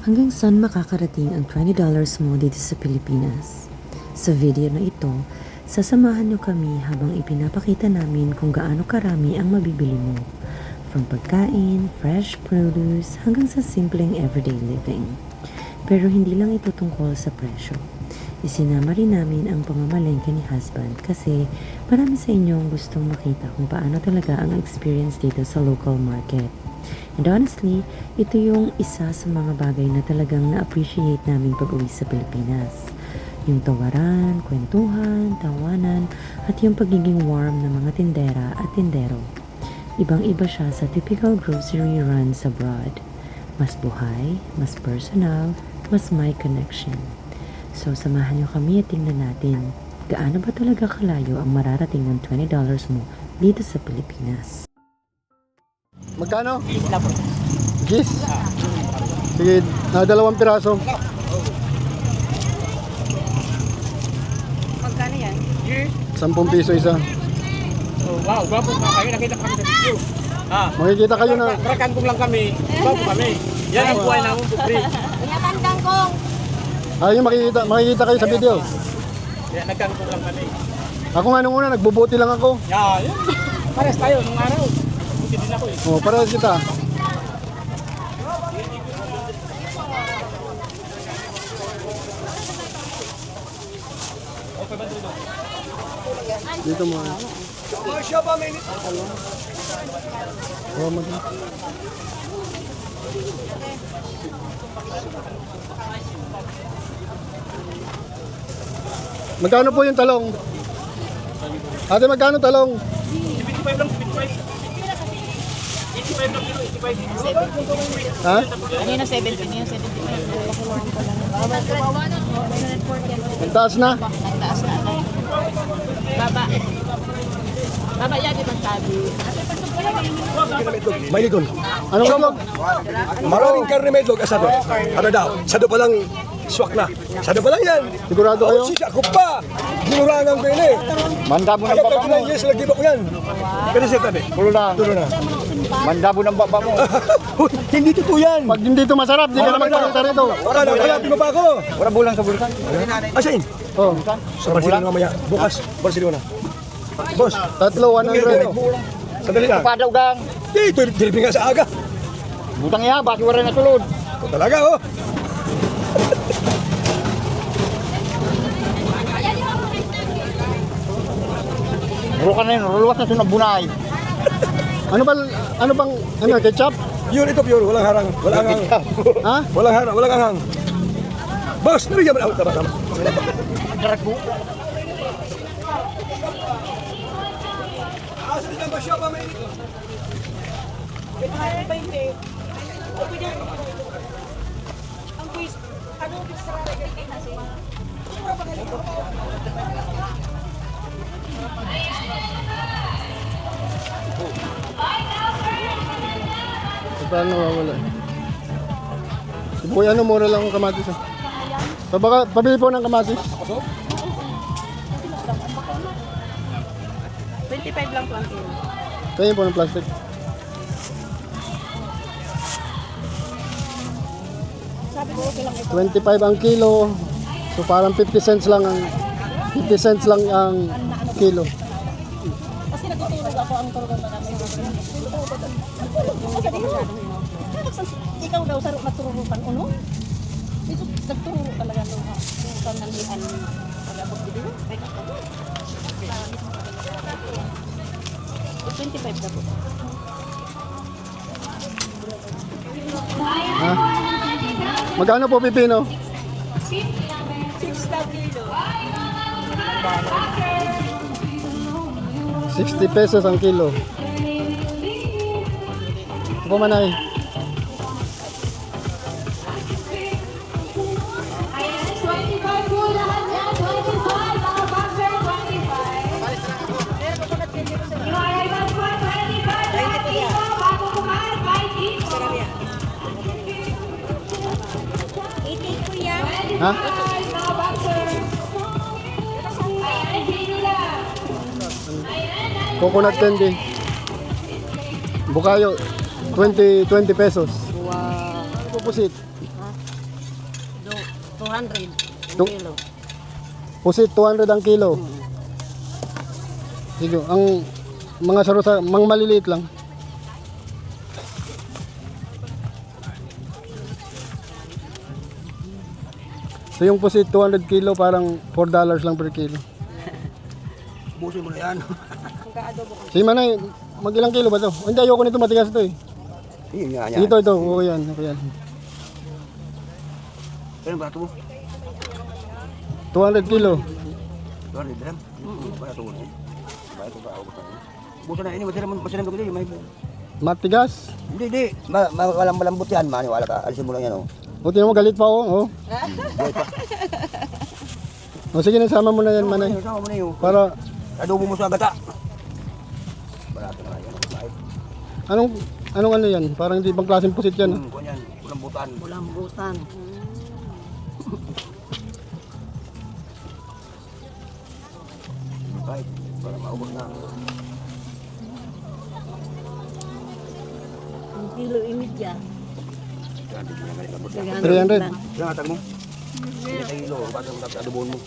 Hanggang saan makakarating ang $20 mo dito sa Pilipinas? Sa video na ito, sasamahan niyo kami habang ipinapakita namin kung gaano karami ang mabibili mo. From pagkain, fresh produce, hanggang sa simpleng everyday living. Pero hindi lang ito tungkol sa presyo. Isinama rin namin ang pamamalengke ni husband kasi marami sa inyong gustong makita kung paano talaga ang experience dito sa local market. And honestly, ito yung isa sa mga bagay na talagang na-appreciate namin pag-uwi sa Pilipinas. Yung tawaran, kwentuhan, tawanan, at yung pagiging warm ng mga tindera at tindero. Ibang-iba siya sa typical grocery runs abroad. Mas buhay, mas personal, mas may connection. So samahan niyo kami at tingnan natin gaano ba talaga kalayo ang mararating ng $20 mo dito sa Pilipinas. Magkano? Gis? Sige, dalawang piraso. Magkano yan? 10 piso isa. Oh, wow, gwapo pa kayo. Nakita kami sa video. Makikita kayo na. Rakantong lang kami. Gwapo kami. Yan ang buhay namin po free. Inakandang kong. Ayun, makikita kayo sa video. Yan, nagkantong lang kami. Ako nga nung una, nagbubuti lang ako. Yan. Pares tayo nung araw. Buti din ako eh. Oh, para kita. Dito mo. Oh, magkano po yung talong? Ate, magkano talong? 75 lang, 75. 85 lang kilo, 85. Ha? Ano yung 70? Ano yung 75? Ang taas na? Nagtaas na ako. Baba. Baba yan, ibang tabi. May ligon. Anong itlog? Maraming karne may itlog. Asado. Ano daw? Sado pa lang swak na. Sado pa lang yan. Sigurado kayo? Oh, sisa ko pa. Ginurangan ko yun eh. Mandabo ng Agad baba ko mo. na yes, lagi ba ko yan. Pero siya tabi. Tulo na. Tulo na. Mandabo ng baba mo. Uy, hindi totoo yan. Pag hindi ito masarap, di ka naman pakita rito. Wala na, hanapin mo pa ako. Wala bulang sa bulkan. Asain? Oh, Sa Barcelona mamaya. Bukas, Barcelona. Boss, tatlo, 100. sandali lang. Padaw gang. Dito, dilipin nga sa aga. Butang iya, baki wala na tulod. O talaga oh. Rukan na yun, ruluwas na sunod bunay. Ano bang, ketchup? Pure ito, pure. Walang harang. Walang hang. Ha? Walang harang, walang hang. Boss, nabigyan mo na. Tama, tama. Darat mo. Asa din ang basya pa may Paano wala? Sibuya, mura lang ang kamatis. Pabili po ng kamatis. 25 lang po ang kilo. Kaya po ng plastic. Sabi ko, okay lang ito. 25 ang kilo. So parang 50 cents lang ang kilo. Kasi natutulog ako ang turugan na namin. Ikaw daw sarap natururukan uno. Ito nagturo talaga nung panalian pag-abot dito. 25 na po. Ha? Magkano po pipino? 6 na kilo. 60 pesos ang kilo. Ako manay. Ha? Coconut candy. Bukayo, 20 pesos. Wow. Pupusit. 200. Tu- Kilo. Pusit 200 ang kilo. Sige, ang mga sarusa, mga maliliit lang. So yung pusit 200 kilo parang $4 lang per kilo. Busin mo na yan. Si Manay, mag ilang kilo ba to? Hindi, ayoko nito, matigas to eh. Yun nga yan. Ito, okay yan, okay yan. Kaya ba ito? 200 kilo. 200 gram? Ba ito na eh. Ba ito ba ako ba? Buta na ini, masiram ko dito. May... Matigas. Hindi. Malambot yan. Maniwala ka. Alisin mo lang yan oh. Buti na mo, galit pa oh. O sige, nasama mo na yan, Manay. Sama mo na yun. Para, Adobo mo sa agata. Barato na yan. anong ano yan? Parang hindi bang klaseng pusit yan. Kuha yan. Kulambutan. Kulambutan. Right. Para maubos na. Ang kilo imidya. 300. lang. Ilang atag mo? Hindi kilo. Ba't ang adobon mo?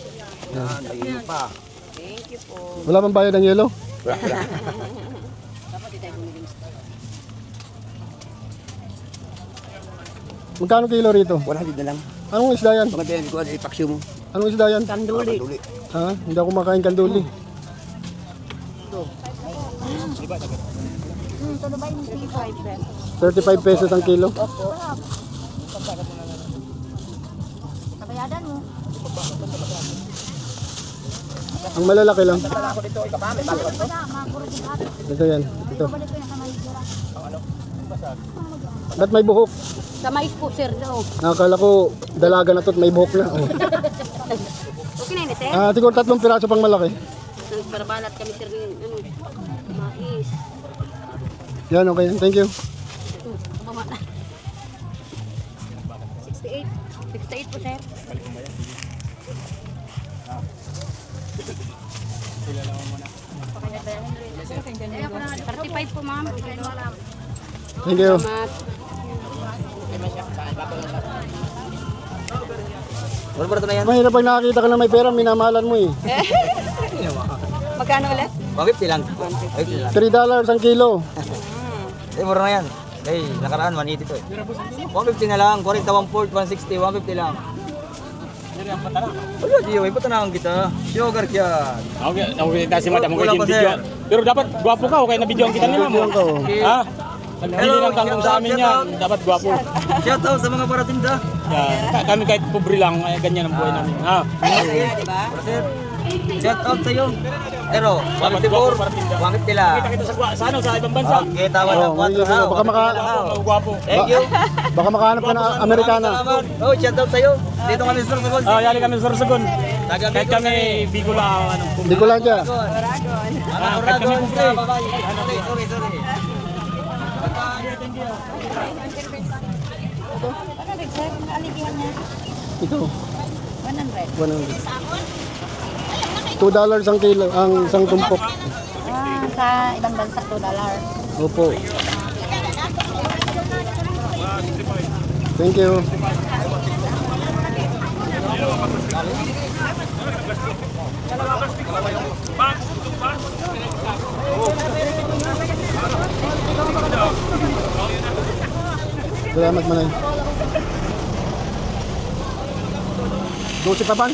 Yan. Ayun pa. Thank you po. Wala bang bayad ng yelo? Wala. Magkano kilo rito? 100 na lang. Anong isda yan? Mga din ko ipaksyo mo. Anong isda yan? Kanduli. Duli. Ha? Hindi ako makain kanduli. 35 pesos ang kilo. Kabayadan mo. Ang malalaki lang. Ito yan. Ito. Ba't may buhok? Sa mais po, sir. No. Nakakala ko dalaga na to at may buhok na. Oh. Okay na yun, sir. Siguro 3 piraso pang malaki. Nagparabalat kami, sir, ng mais. Yan, okay. Thank you. Baba na. 68. 68 po, sir. Ayun po na, 35 po, ma'am. Thank you. Salamat. Wala ba ito na yan? Mahirap pag nakakita ka na may pera, minamahalan mo eh. Magkano ulit? Bakit lang? $3 ang kilo. Eh, mura na yan. Eh, nakaraan, 180 to eh. 150 na lang, 40, 140, 160, 150 lang. Wala, Dio, may patanahan kita. Sugar kya. Okay, si madam mo Wala kayo pa, video. sir. Pero dapat gwapo ka, okay na video ang kita nila mo. Videoan ka, oh. Ha? Hindi lang tanggung sa amin yan, dapat gwapo. Shout out sa mga paratinda. Yan. Kami kahit pobre lang, ganyan ang buhay namin. Ha? Sir, shout out sa iyo. Pero, 154, 150 lang. Kita sa ano, sa ibang bansa. Okay, tawa na. Baka Gwapo. Thank you. Baka makahanap ka ng Amerikana. Salamat. Oh, shout out sa iyo. Dito kami sa Sorsogon. Yali kami sa Sorsogon. Kahit kami Bicol lang, ano. Hindi ko lang siya. Kahit kami pobre. Sorry. Ito. 100. 100. $2 ang kilo, ang isang tumpok. Sa ibang bansa, $2. Opo. Thank you. Salamat, Manay. 12 pa ban?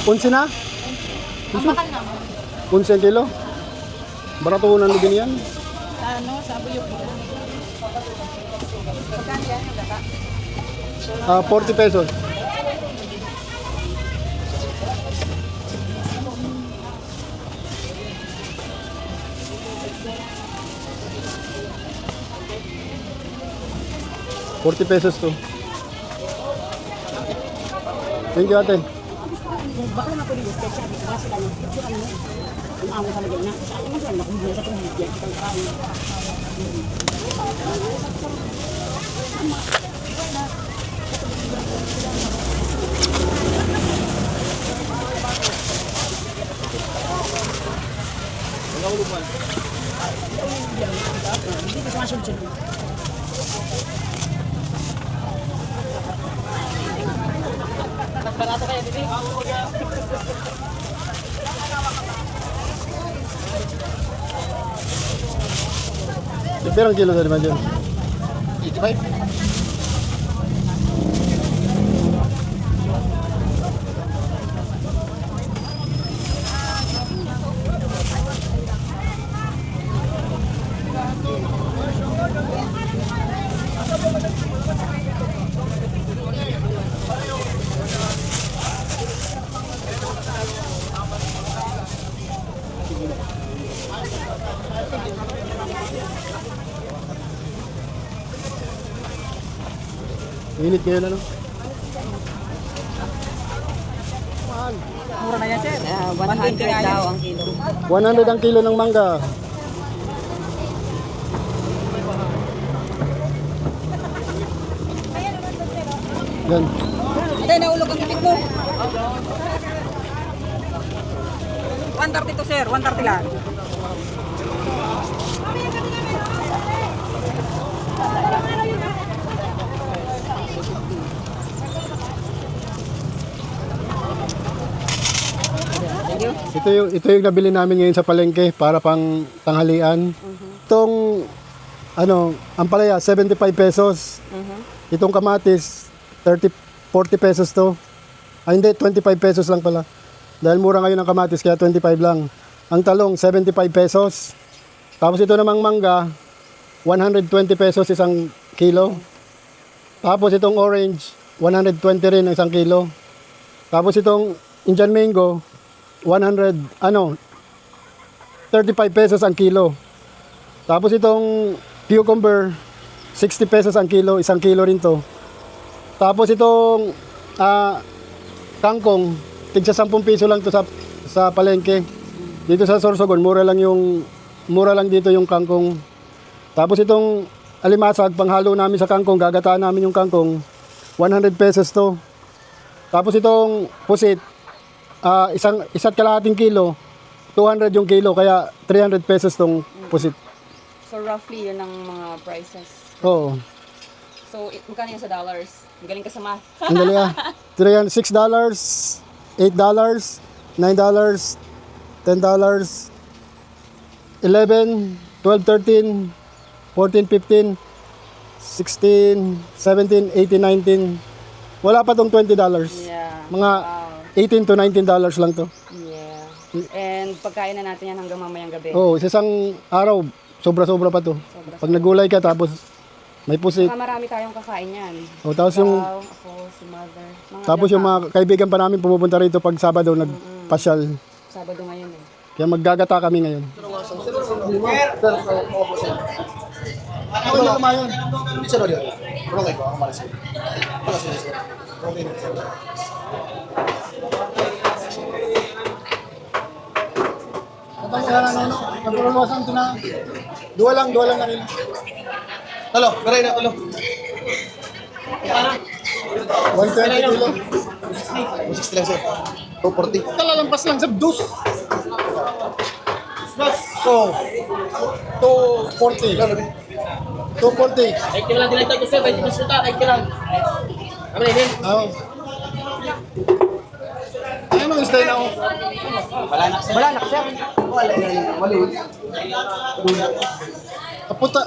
11 na? Ang mahal na. 11 ang kilo? Baratunan din yan. Ano? Sa buyok mo. Magkano yan yung gata? 40 pesos. $40 to. Thank you, ate. Baka na po dito, kasi kasi lang, picture ano, ang amo talaga na. Sa akin naman, nakuha sa kong video, kitang kain. Hindi ko sumasunod. Pero ang kilo na naman dyan? 85? Init ngayon ano? Mura na yan, sir. 100 daw ang kilo. 100 ang kilo ng mangga. Yan. Atay, naulog ang kapit mo. 130 to, sir. 130 lang. Ito yung nabili namin ngayon sa palengke para pang tanghalian. Itong ang palaya 75 pesos. Itong kamatis 40 pesos to. Ay hindi, 25 pesos lang pala. Dahil mura ngayon ang kamatis kaya 25 lang. Ang talong 75 pesos. Tapos ito namang mangga 120 pesos isang kilo. Tapos itong orange 120 rin isang kilo. Tapos itong Indian mango 35 pesos ang kilo. Tapos itong cucumber 60 pesos ang kilo, isang kilo rin to. Tapos itong kangkong tigsa 10 piso lang to sa palengke. Dito sa Sorsogon mura lang dito yung kangkong. Tapos itong alimasag panghalo namin sa kangkong, gagataan namin yung kangkong 100 pesos to. Tapos itong pusit isa't kalahating kilo, 200 yung kilo, kaya 300 pesos tong pusit. So, roughly, yun ang mga prices. Oo. So, magkano yan sa dollars? Magaling ka sa math. Ang dali $6, $8, $9, $10, $11, $12, $13, $14, $15, $16, $17, $18, $19. Wala pa tong $20. Yeah. Mga Wow. $18 to $19 lang to. Yeah. And pagkain na natin yan hanggang mamayang gabi. Oo, sa isang araw, sobra-sobra pa to. Pag nagulay ka, tapos may pusit. Baka marami tayong kakain yan. O, tapos yung, Ikaw, ako, si mother. tapos yung mga kaibigan pa namin pumupunta rito pag Sabado, nagpasyal. Sabado ngayon eh. Kaya maggagata kami ngayon. Ako lang kumayon. Atang kaya na nagululuwasan ito na. Dua lang na rin. Talo, karay na, talo. 120 kilo. 160 lang sir. 240. Kalalampas lang sa dus. So, 240. 240. Ay, kailan din tayo sir, 20 pesos ta, ay kailan. Ano yun? Oo. Ano ang stay na ako? Wala na sir.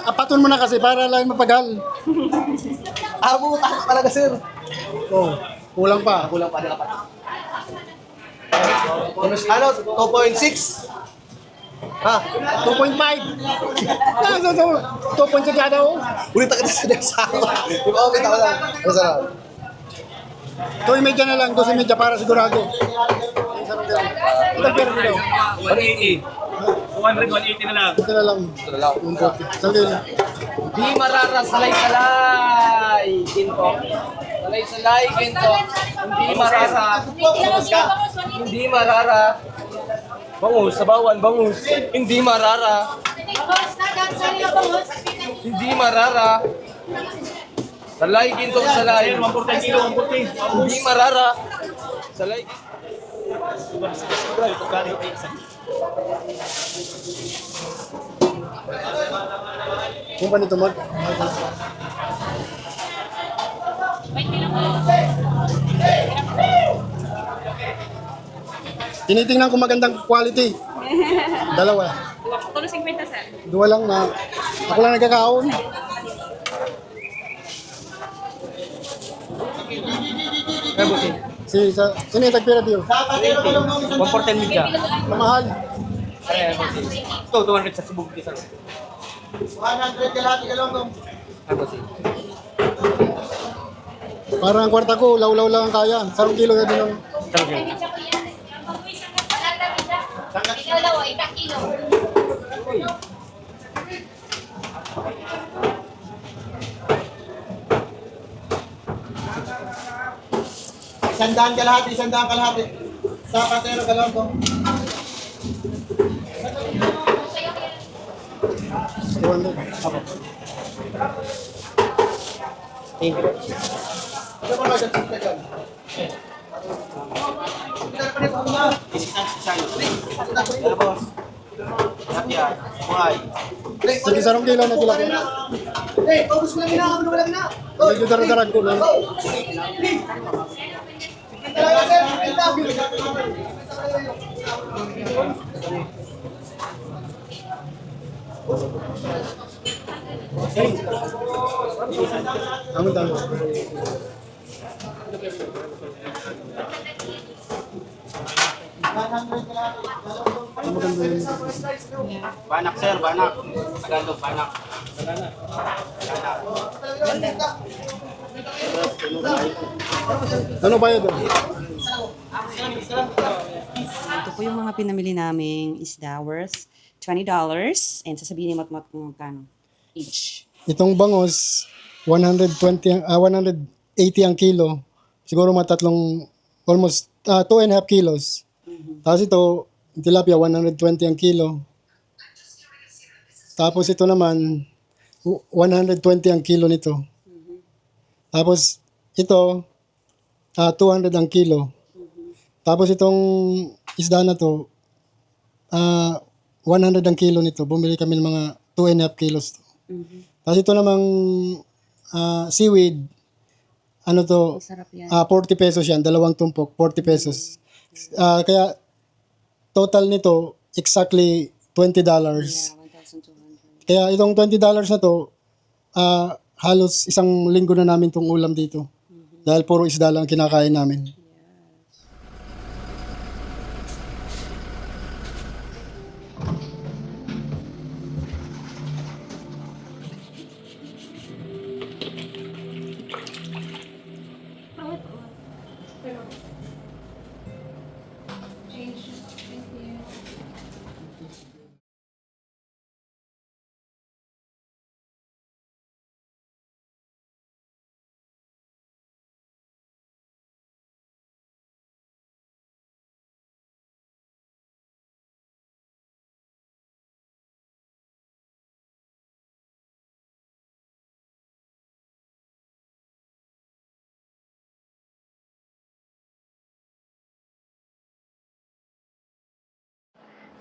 Apaton mo na kasi para lang mapagal. Abo, takot talaga sir. Oh, kulang pa. Kulang pa nila pa. Ano? 2.6? Ha? 2.5. 2.6 kada oh. Ulit kita sa desa. Di ba? Okay, tama lang. Ano sana? 2.5 na lang, 2.5 para sigurado. Ito pero dito. 180. 200, 180 na lang. Ito na lang. Ito na lang. Sandali. Di marara salay-salay. Ginto. Salay-salay, ginto. Hindi marara. Hindi marara. Bangus, sabawan, bangus. Hindi marara. Hindi marara. Salay, ginto, salay. 140 kilo, 140. Hindi marara. Salay, Kung pa nito mag... Tinitingnan ko magandang quality. Dalawa. Tulo 50 sir. Dua lang na Ako lang nagkakaon. Kaya bossing. Sino yung tagpira diyo? 114 mid ka. Mamahal. Kaya bossing. Ito, 200 sa Cebu. Kaya bossing. Parang ang kwarta ko, law-law lang ang kaya. 1 kilo na din ang... Sabi ko. Isandaan kalahati. Sa katero galawang ko. 200. Thank you. Ito pa magandang sita dyan. Sige, 1 kilo na tilapia. Hey, focus mo lang na. Ano lang na? Medyo darag-darag ko lang. Talaga, sir. Tama, tama. Ang maganda yun. Banak sir, banak. Tagalog, banak. Ano ba yun? Ito po yung mga pinamili naming isda worth $20 and sasabihin ni Matmat kung magkano each. Itong bangos, 180 ang kilo. Siguro mga tatlong, almost 2.5 kilos. Tapos ito, tilapia, 120 ang kilo. Tapos ito naman, 120 ang kilo nito. Tapos ito, 200 ang kilo. Tapos itong isda na to, 100 ang kilo nito. Bumili kami ng mga 2.5 kilos. Tapos ito namang seaweed, ano to, Sarap yan. 40 pesos yan, 2 tumpok, 40 pesos. Kaya total nito, exactly $20. Yeah, 1,200. Kaya itong $20 na to, halos 1 linggo na namin tong ulam dito. Dahil puro isda lang kinakain namin.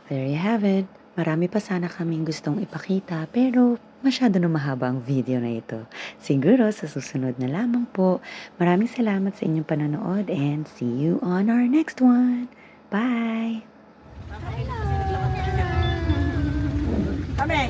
There you have it. Marami pa sana kaming gustong ipakita pero masyado na mahaba ang video na ito. Siguro sa susunod na lamang po. Maraming salamat sa inyong panonood and see you on our next one. Bye! Kami.